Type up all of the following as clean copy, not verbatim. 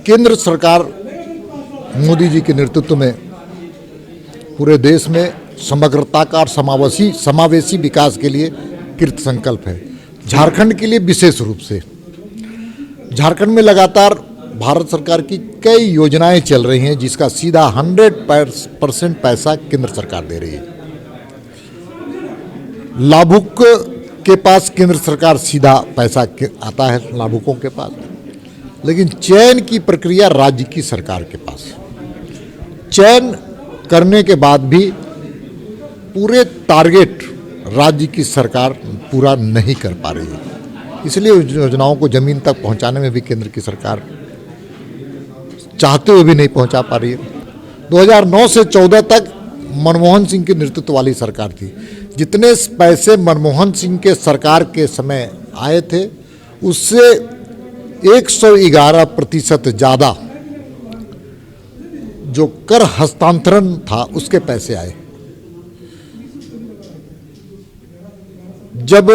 केंद्र सरकार मोदी जी के नेतृत्व में पूरे देश में समग्रता का और समावेशी विकास के लिए कृत संकल्प है। झारखंड के लिए विशेष रूप से झारखंड में लगातार भारत सरकार की कई योजनाएं चल रही हैं, जिसका सीधा 100% पैसा केंद्र सरकार दे रही है। लाभुक के पास केंद्र सरकार सीधा पैसा आता है लाभुकों के पास, लेकिन चयन की प्रक्रिया राज्य की सरकार के पास। चयन करने के बाद भी पूरे टारगेट राज्य की सरकार पूरा नहीं कर पा रही है, इसलिए योजनाओं को जमीन तक पहुंचाने में भी केंद्र की सरकार चाहते हुए भी नहीं पहुंचा पा रही है। 2009 से 14 तक मनमोहन सिंह के नेतृत्व वाली सरकार थी। जितने पैसे मनमोहन सिंह के सरकार के समय आए थे, उससे 111% ज़्यादा जो कर हस्तांतरण था उसके पैसे आए। जब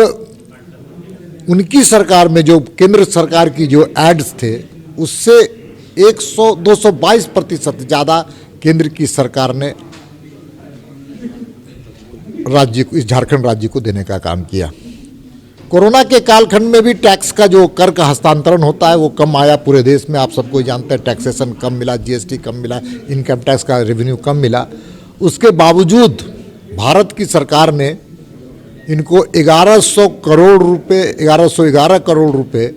उनकी सरकार में जो केंद्र सरकार की जो एड्स थे, उससे 222% ज़्यादा केंद्र की सरकार ने राज्य को, इस झारखंड राज्य को देने का काम किया। कोरोना के कालखंड में भी टैक्स का जो कर का हस्तांतरण होता है वो कम आया पूरे देश में। आप सबको जानते हैं, टैक्सेशन कम मिला, जीएसटी कम मिला, इनकम टैक्स का रेवेन्यू कम मिला। उसके बावजूद भारत की सरकार ने इनको 1111 करोड़ रुपए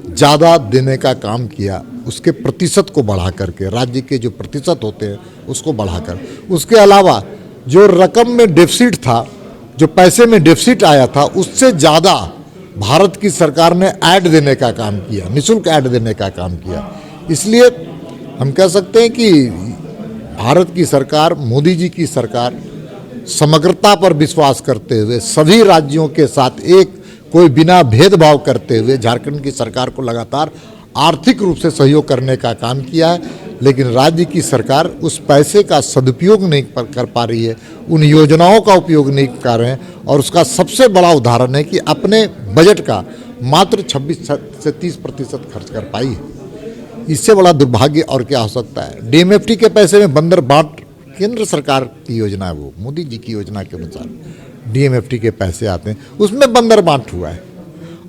ज़्यादा देने का काम किया। उसके प्रतिशत को बढ़ा करके, राज्य के जो प्रतिशत होते हैं उसको बढ़ाकर, उसके अलावा जो रकम में डेफिसिट था, जो पैसे में डेफिसिट आया था, उससे ज़्यादा भारत की सरकार ने ऐड देने का काम किया, निःशुल्क ऐड देने का काम किया। इसलिए हम कह सकते हैं कि भारत की सरकार, मोदी जी की सरकार समग्रता पर विश्वास करते हुए सभी राज्यों के साथ कोई बिना भेदभाव करते हुए झारखंड की सरकार को लगातार आर्थिक रूप से सहयोग करने का काम किया है। लेकिन राज्य की सरकार उस पैसे का सदुपयोग नहीं कर पा रही है, उन योजनाओं का उपयोग नहीं कर रहे हैं, और उसका सबसे बड़ा उदाहरण है कि अपने बजट का मात्र 26 से 30% खर्च कर पाई है। इससे बड़ा दुर्भाग्य और क्या हो सकता है। डीएमएफटी के पैसे में बंदर बांट, केंद्र सरकार की योजना है, वो मोदी जी की योजना के अनुसार डीएमएफटी के पैसे आते हैं, उसमें बंदर बांट हुआ है,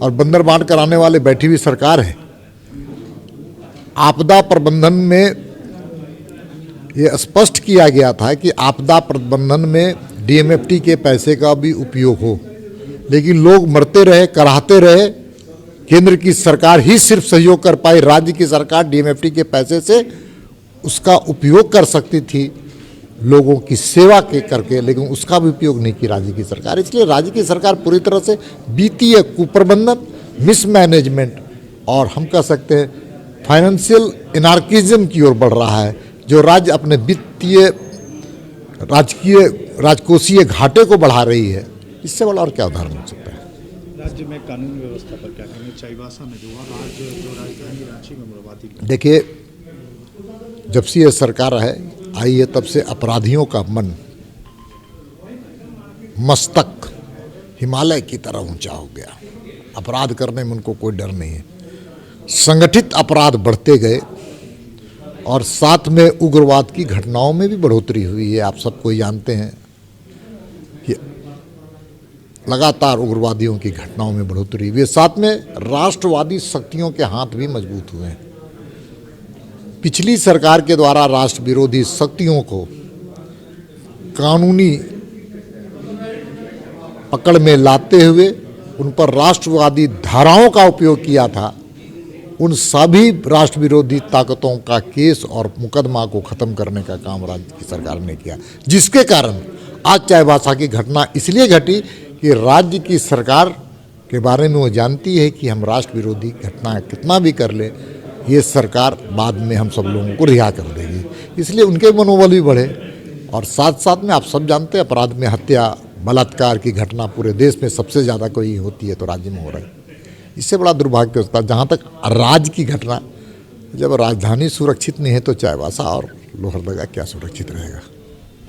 और बंदर बांट कराने वाले बैठी हुई सरकार है। आपदा प्रबंधन में ये स्पष्ट किया गया था कि आपदा प्रबंधन में डीएमएफटी के पैसे का भी उपयोग हो, लेकिन लोग मरते रहे, कराहते रहे। केंद्र की सरकार ही सिर्फ सहयोग कर पाई। राज्य की सरकार डीएमएफटी के पैसे से उसका उपयोग कर सकती थी लोगों की सेवा के करके, लेकिन उसका भी उपयोग नहीं की राज्य की सरकार। इसलिए राज्य की सरकार पूरी तरह से वित्तीय कुप्रबंधन, मिसमैनेजमेंट और हम कह सकते हैं फाइनेंशियल एनार्किज्म की ओर बढ़ रहा है, जो राज्य अपने वित्तीय राजकोषीय घाटे को बढ़ा रही है। इससे बड़ा और क्या उदाहरण हो सकता है। राज्य में कानून व्यवस्था पर क्या कहेंगे? चाईबासा में जो आज जो राजधानी रांची में उग्रवादी, देखिए, जब से ये सरकार आई है तब से अपराधियों का मन, मस्तक हिमालय की तरह ऊंचा हो गया। अपराध करने में उनको कोई डर नहीं है। संगठित अपराध बढ़ते गए और साथ में उग्रवाद की घटनाओं में भी बढ़ोतरी हुई है। आप सबको जानते हैं कि लगातार उग्रवादियों की घटनाओं में बढ़ोतरी हुई है। साथ में राष्ट्रवादी शक्तियों के हाथ भी मजबूत हुए हैं। पिछली सरकार के द्वारा राष्ट्र विरोधी शक्तियों को कानूनी पकड़ में लाते हुए उन पर राष्ट्रवादी धाराओं का उपयोग किया था। उन सभी राष्ट्र विरोधी ताकतों का केस और मुकदमा को खत्म करने का काम राज्य की सरकार ने किया, जिसके कारण आज चाईबासा की घटना इसलिए घटी कि राज्य की सरकार के बारे में वो जानती है कि हम राष्ट्र विरोधी घटना कितना भी कर ले, ये सरकार बाद में हम सब लोगों को रिहा कर देगी। इसलिए उनके मनोबल भी बढ़े। और साथ साथ में आप सब जानते हैं, अपराध में हत्या, बलात्कार की घटना पूरे देश में सबसे ज़्यादा कोई होती है तो राज्य में हो रहा है। इससे बड़ा दुर्भाग्य होता है। जहाँ तक राज्य की घटना, जब राजधानी सुरक्षित नहीं है तो चाईबासा और लोहरदगा क्या सुरक्षित रहेगा।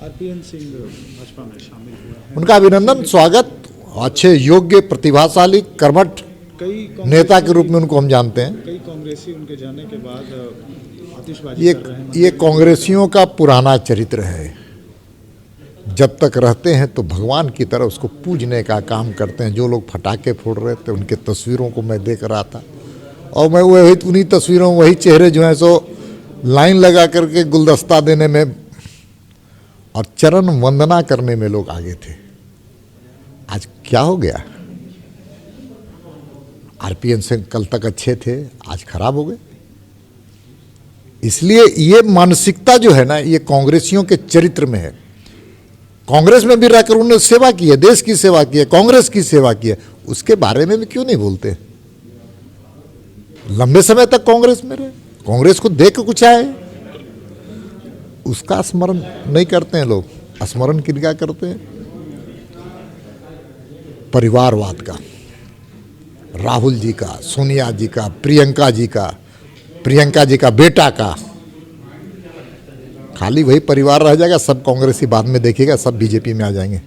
आरपीएन सिंह भाजपा में शामिल हुए हैं, उनका अभिनंदन, स्वागत। अच्छे, योग्य, प्रतिभाशाली, कर्मठ कई नेता के रूप में उनको हम जानते हैं। कई कांग्रेसी उनके जाने के बाद आतिशबाजी कर रहे हैं। ये कांग्रेसियों का पुराना चरित्र है। जब तक रहते हैं तो भगवान की तरह उसको पूजने का काम करते हैं। जो लोग पटाखे फोड़ रहे थे उनके तस्वीरों को मैं देख रहा था, और मैं वही उन्हीं तस्वीरों में वही चेहरे जो हैं सो लाइन लगा करके गुलदस्ता देने में और चरण वंदना करने में लोग आगे थे। आज क्या हो गया? आरपीएन से कल तक अच्छे थे, आज खराब हो गए। इसलिए ये मानसिकता जो है ना, ये कांग्रेसियों के चरित्र में है। कांग्रेस में भी रहकर उन्होंने सेवा की है, देश की सेवा की है, कांग्रेस की सेवा की है, उसके बारे में भी क्यों नहीं बोलते? लंबे समय तक कांग्रेस में रहे, कांग्रेस को देख कुछ आए, उसका स्मरण नहीं करते हैं लोग। स्मरण किनका करते हैं? परिवारवाद का, राहुल जी का, सोनिया जी का, प्रियंका जी का बेटा का। खाली वही परिवार रह जाएगा, सब कांग्रेसी बाद में देखिएगा, सब बीजेपी में आ जाएंगे।